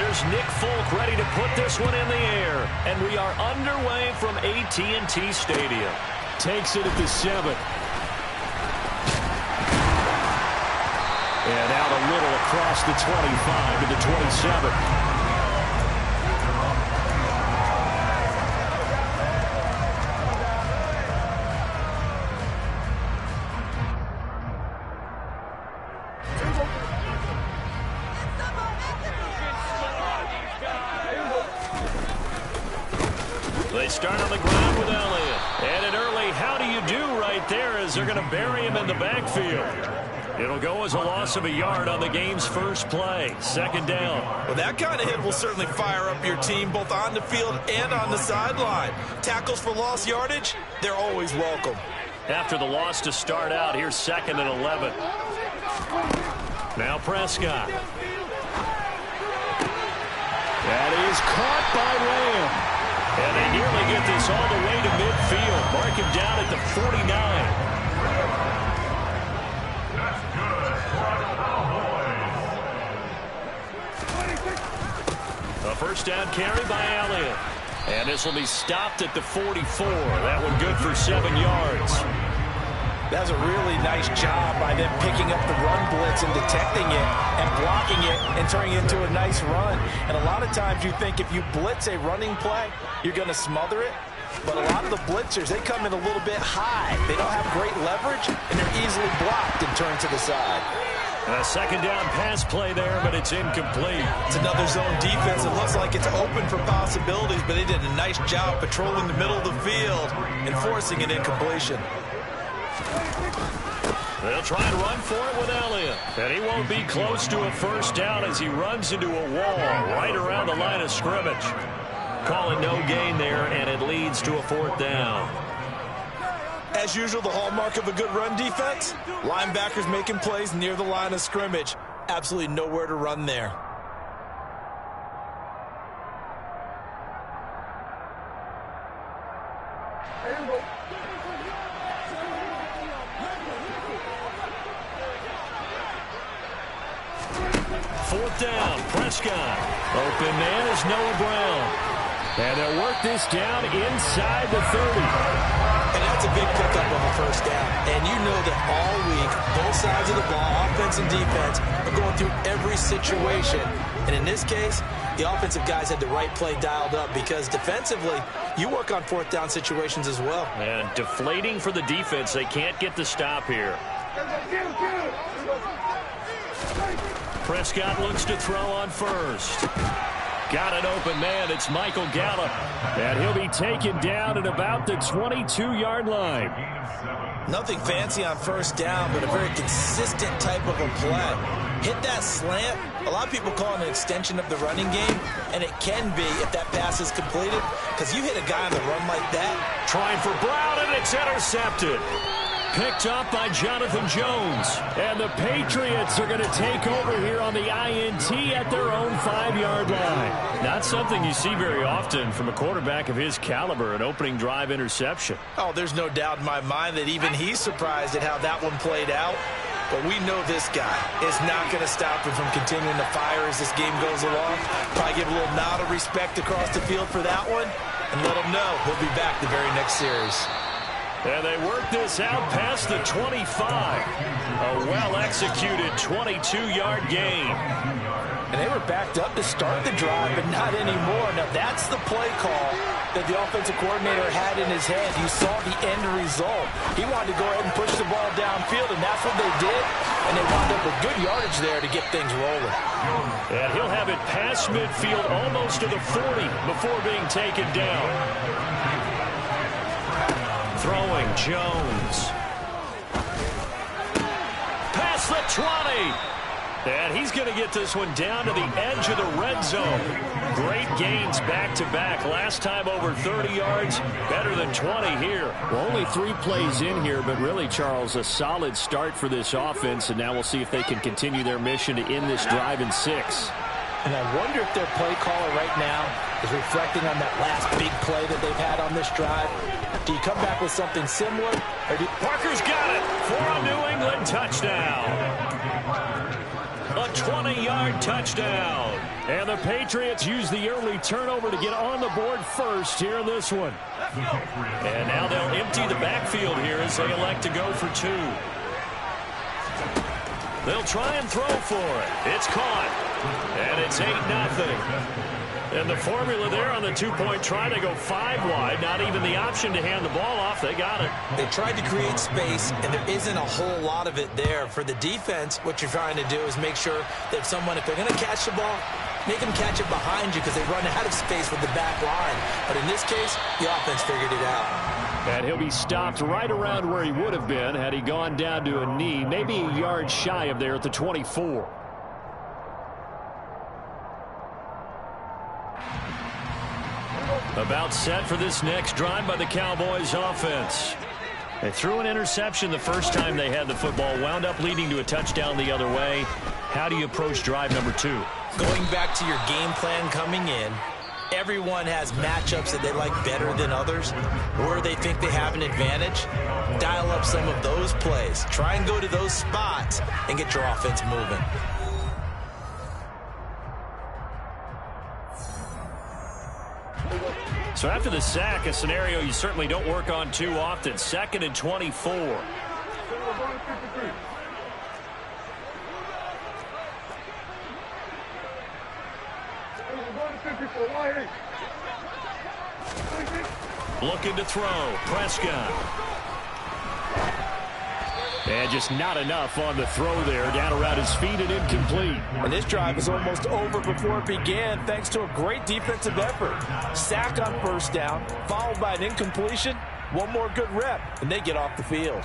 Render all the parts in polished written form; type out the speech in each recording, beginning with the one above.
Here's Nick Folk ready to put this one in the air. And we are underway from AT&T Stadium. Takes it at the 7. And out a little across the 25 to the 27. They start on the ground with Elliott. And an early how do you do right there as they're going to bury him in the backfield. It'll go as a loss of a yard on the game's first play. Second down. Well, that kind of hit will certainly fire up your team both on the field and on the sideline. Tackles for lost yardage, they're always welcome. After the loss to start out, here's 2nd and 11. Now Prescott. That is caught by Lamb. And they nearly get this all the way to midfield. Mark him down at the 49. A first down carry by Elliott. And this will be stopped at the 44. That one good for 7 yards. That's a really nice job by them picking up the run blitz and detecting it and blocking it and turning it into a nice run. And a lot of times you think if you blitz a running play, you're going to smother it. But a lot of the blitzers, they come in a little bit high. They don't have great leverage, and they're easily blocked and turned to the side. A second down pass play there, but it's incomplete. It's another zone defense. It looks like it's open for possibilities, but they did a nice job patrolling the middle of the field and forcing an incompletion. They'll try and run for it with Elliott. And he won't be close to a first down as he runs into a wall right around the line of scrimmage. Calling no gain there, and it leads to a 4th down. As usual, the hallmark of a good run defense, linebackers making plays near the line of scrimmage. Absolutely nowhere to run there. Fourth down, Prescott. Open man is Noah Brown. And they'll work this down inside the 30. And that's a big pickup of a first down. And you know that all week, both sides of the ball, offense and defense, are going through every situation. And in this case, the offensive guys had the right play dialed up because defensively, you work on 4th down situations as well. And deflating for the defense. They can't get the stop here. Prescott looks to throw on first. Got an open man. It's Michael Gallup. And he'll be taken down at about the 22-yard line. Nothing fancy on first down, but a very consistent type of a play. Hit that slant. A lot of people call it an extension of the running game, and it can be if that pass is completed, because you hit a guy on the run like that. Trying for Brown, and it's intercepted. Picked up by Jonathan Jones. And the Patriots are going to take over here on the INT at their own 5-yard line. Not something you see very often from a quarterback of his caliber, an opening drive interception. Oh, there's no doubt in my mind that even he's surprised at how that one played out. But we know this guy is not going to stop him from continuing to fire as this game goes along. Probably give a little nod of respect across the field for that one and let him know he'll be back the very next series. And they work this out past the 25. A well-executed 22-yard gain. And they were backed up to start the drive, but not anymore. Now, that's the play call that the offensive coordinator had in his head. You saw the end result. He wanted to go ahead and push the ball downfield, and that's what they did. And they wound up with good yardage there to get things rolling. And he'll have it past midfield almost to the 40 before being taken down. Throwing Jones. Past the 20. And he's going to get this one down to the edge of the red zone. Great gains back-to-back. Last time over 30 yards, better than 20 here. Well, only 3 plays in here, but really, Charles, a solid start for this offense. And now we'll see if they can continue their mission to end this drive in 6. And I wonder if their play caller right now is reflecting on that last big play that they've had on this drive. Do you come back with something similar? Or Parker's got it for a New England touchdown. A 20-yard touchdown. And the Patriots use the early turnover to get on the board first here in this one. And now they'll empty the backfield here as they elect to go for 2. They'll try and throw for it. It's caught. And it's 8-0. And the formula there on the 2-point try, they go 5 wide. Not even the option to hand the ball off. They got it. They tried to create space, and there isn't a whole lot of it there. For the defense, what you're trying to do is make sure that if they're going to catch the ball, make them catch it behind you because they run out of space with the back line. But in this case, the offense figured it out. And he'll be stopped right around where he would have been had he gone down to a knee, maybe a yard shy of there at the 24. About set for this next drive by the Cowboys offense. They threw an interception the first time they had the football, wound up leading to a touchdown the other way. How do you approach drive number 2? Going back to your game plan coming in, everyone has matchups that they like better than others, where they think they have an advantage. Dial up some of those plays. Try and go to those spots and get your offense moving. So after the sack, a scenario you certainly don't work on too often. 2nd and 24. Looking to throw. Prescott. And just not enough on the throw there. Down around his feet and incomplete. And this drive was almost over before it began thanks to a great defensive effort. Sack on first down, followed by an incompletion. One more good rep, and they get off the field.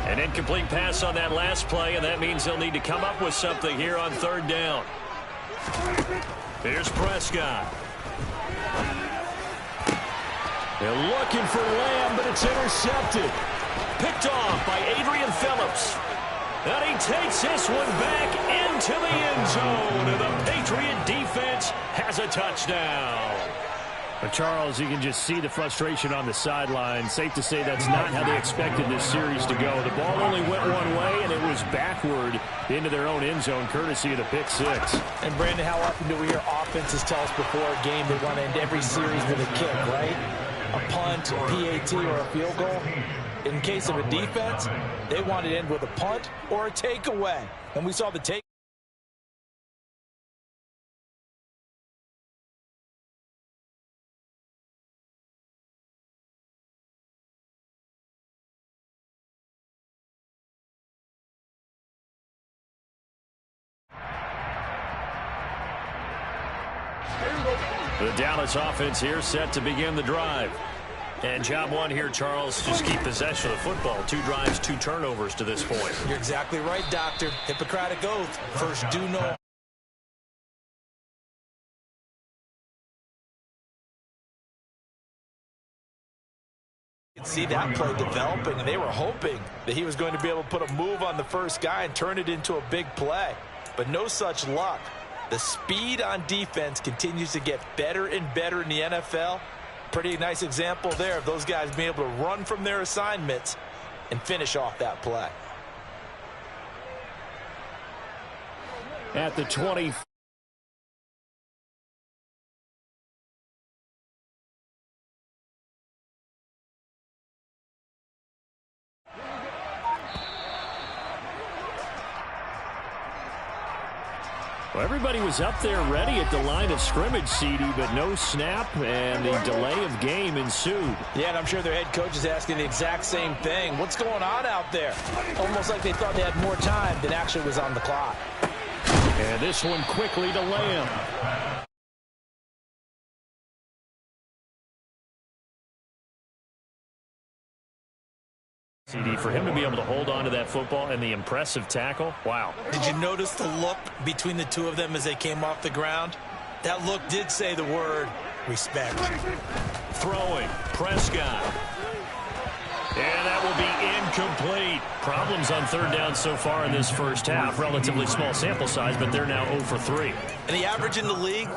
An incomplete pass on that last play, and that means they'll need to come up with something here on 3rd down. Here's Prescott. They're looking for Lamb, but it's intercepted. Picked off by Adrian Phillips. And he takes this one back into the end zone. And the Patriot defense has a touchdown. But Charles, you can just see the frustration on the sideline. Safe to say that's not how they expected this series to go. The ball only went one way, and it was backward into their own end zone, courtesy of the pick 6. And, Brandon, how often do we hear offenses tell us before a game they want to end every series with a kick, right? A punt, a PAT, or a field goal. In case of a defense, they want to end with a punt or a takeaway. And we saw the take. The Dallas offense here set to begin the drive. And job 1 here, Charles, just keep possession of the football. 2 drives, 2 turnovers to this point. You're exactly right, Doctor. Hippocratic oath. First, do no. You can see that play developing, and they were hoping that he was going to be able to put a move on the first guy and turn it into a big play. But no such luck. The speed on defense continues to get better and better in the NFL. Pretty nice example there of those guys being able to run from their assignments and finish off that play. At the 20. Well, everybody was up there ready at the line of scrimmage, CD, but no snap, and the delay of game ensued. Yeah, and I'm sure their head coach is asking the exact same thing. What's going on out there? Almost like they thought they had more time than actually was on the clock. And this one quickly to Lamb. CD, for him to be able to hold on to that football and the impressive tackle, wow. Did you notice the look between the two of them as they came off the ground? That look did say the word respect. Throwing, Prescott. And that will be incomplete. Problems on 3rd down so far in this first half. Relatively small sample size, but they're now 0 for 3. And the average in the league,